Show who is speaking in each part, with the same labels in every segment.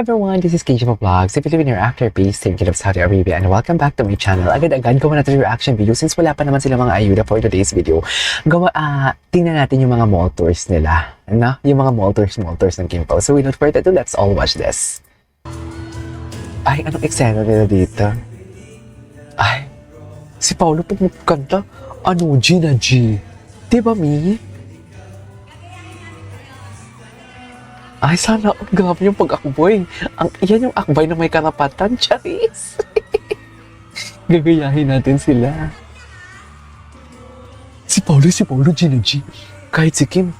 Speaker 1: everyone, this is KJ Vlogs, a Filipino actor based in Kingdom of Saudi Arabia, and welcome back to my channel. Agad-agad gawa natin yung reaction video since wala pa naman sila mga ayuda for today's video. Tingnan natin yung mga mall tours nila. Ano? Yung mga mall tours ng Kim Pao. So without further ado, let's all watch this. Ay, anong eksena nila dito? Ay, si Paolo pumukanta. Ano, Gina G. Diba, Mi? Ay, sana, grabe yung pag-akboy. Yan yung akbay na may karapatan, Charis. Gagayahin natin sila. Si Paolo, Gina G. Kahit si Kim,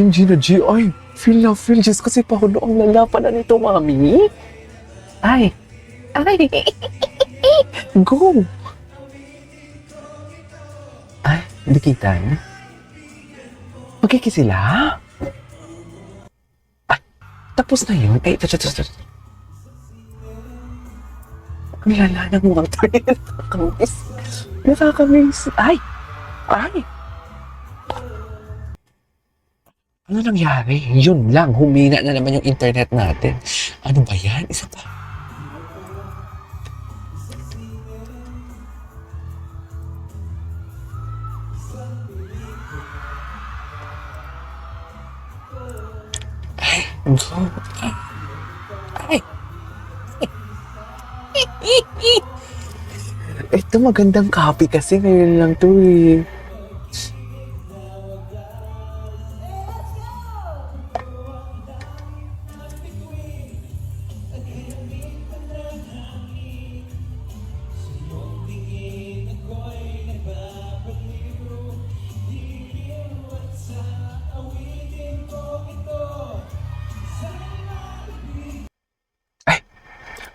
Speaker 1: Gina G. Ay, feel na feel. Just kasi Paolo, ang lalapan na nito, mami. Ay. Go. Ay, hindi kita na. Magkiki sila? Tapos na yun. Ay, ito. Ang lala ng mga tuloy. Nakakamiss. Ay! Ano nangyari? Yun lang. Humina na naman yung internet natin. Ano ba yan? Isa pa. Go. Ay. Ito magandang copy kasi ngayon lang to eh.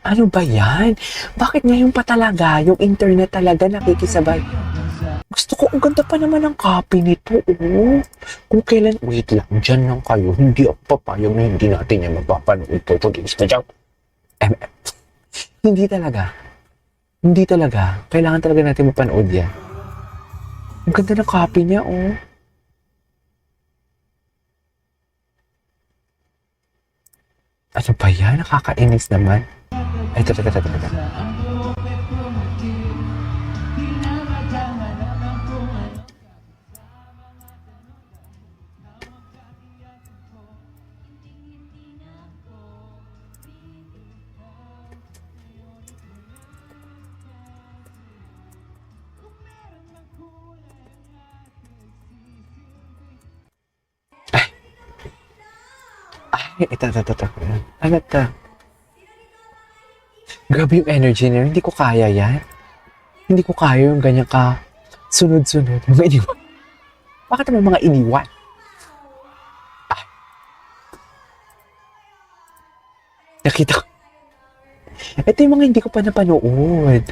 Speaker 1: Ano ba yan? Bakit ngayon pa talaga? Yung internet talaga nakikisabay. Gusto ko, ang ganda pa naman ang copy nito, oh. Kung kailan, wait lang, dyan lang kayo. Hindi ako papayag na hindi natin yan mapapanood po. Hindi talaga. Kailangan talaga natin mapanood yan. Ang ganda ng copy niya, oh. Ano ba yan? Nakakainis naman. Ay, ito. Ay, ito. Ano ito? Grabe yung energy niya. Hindi ko kaya yan. Hindi ko kaya yung ganyan ka sunod-sunod. Mga iniwan. Bakit naman mga iniwan? Ay. Nakita ko. Ito yung mga hindi ko pa napanood.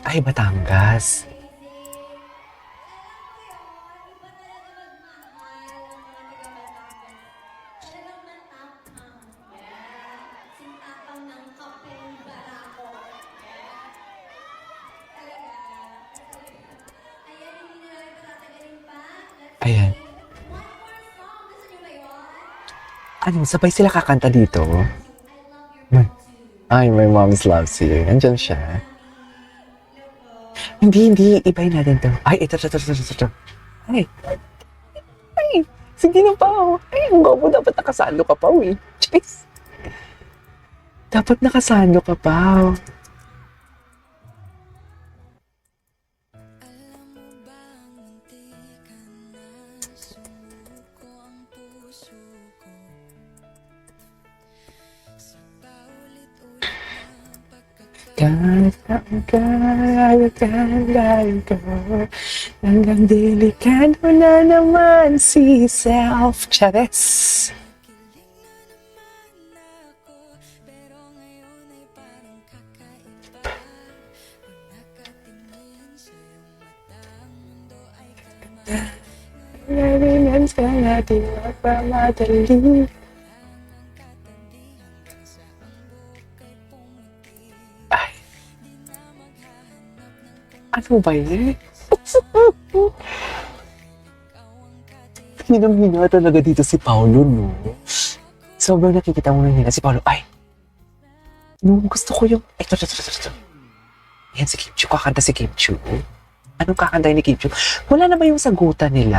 Speaker 1: Ay, Batangas. Ayan. Ano, sabay sila kakanta dito? Ay, my mom's loves you. Nandyan siya. Hindi. Ibahin natin to. Ay, ito. Ay. Sige na pa. Ay, ang gabo. Dapat nakasalo ka pa, eh. Jeez. Dapat nakasalo ka pa. Kaya ko hanggang delikado na naman si self. Chares. Narinan sa natin magpamadali. Ano ba yun? Hinang-hina talaga dito si Paolo, no? Sobrang nakikita mo na hina si Paolo. Ay, no, gusto ko yung... Ito. Yan si Kim Chiu. Kakanta si Kim Chiu. Anong kakanta ni Kim Chiu? Wala na ba yung sagutan nila?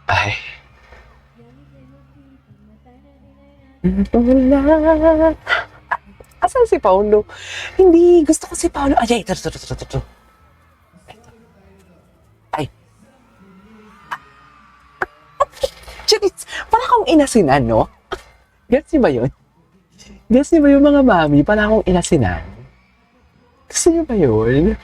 Speaker 1: Ay. Wala. Asan si Paolo? Hindi, gusto ko si Paolo. Ay, ito. Ay. Charis, para akong inasinan, no? Gets niyo ba yun? Gets niyo ba yung mga mami? Para akong inasinan. Gusto niyo ba yun?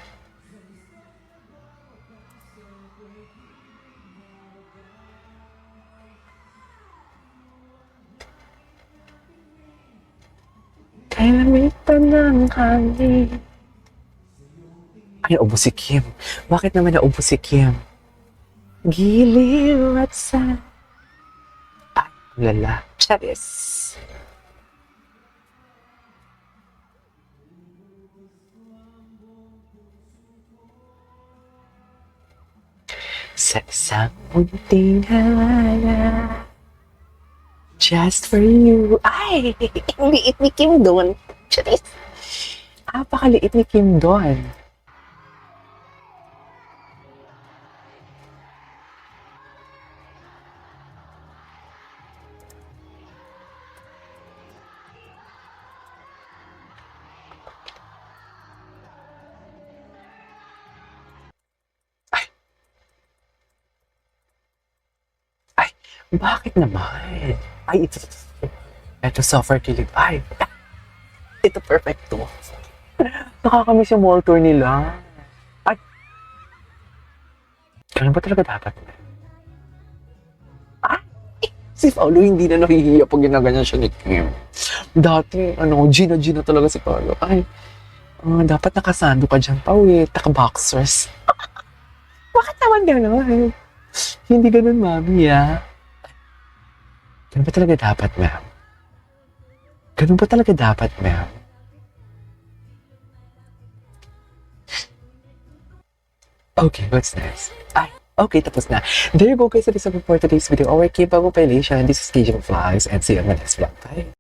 Speaker 1: Kalamitan ng hangin. Ay, naubo si Kim. Bakit naman naubo si Kim? Giliw at sa... Ay, lala. Charis. Sa isang munting halala. Just for you. Ay, ang liit ni Kim doon. Charis. Napakaliit ni Kim doon. Ay, bakit naman? Ay, ito software kilig. Ay, ito perfecto. Nakakamiss yung mall tour nila. Ay, ganun ba talaga dapat? Ay, si Paolo hindi na nahihiya pag ginaganyan siya ni Kim. Dati, Gina talaga si Paolo. Ay, dapat nakasando ka dyan, Pawi. Taka-boxers. Bakit naman gano'n? Hindi ganun, mami, ah. Ganun ba talaga dapat, ma'am? Ganun ba talaga dapat, ma'am? Okay, what's next? Ay, okay, tapos na. There you go, guys. That is all for today's video. Our K-pop violation. This is KJ Vlogs, and see you on my next vlog. Bye!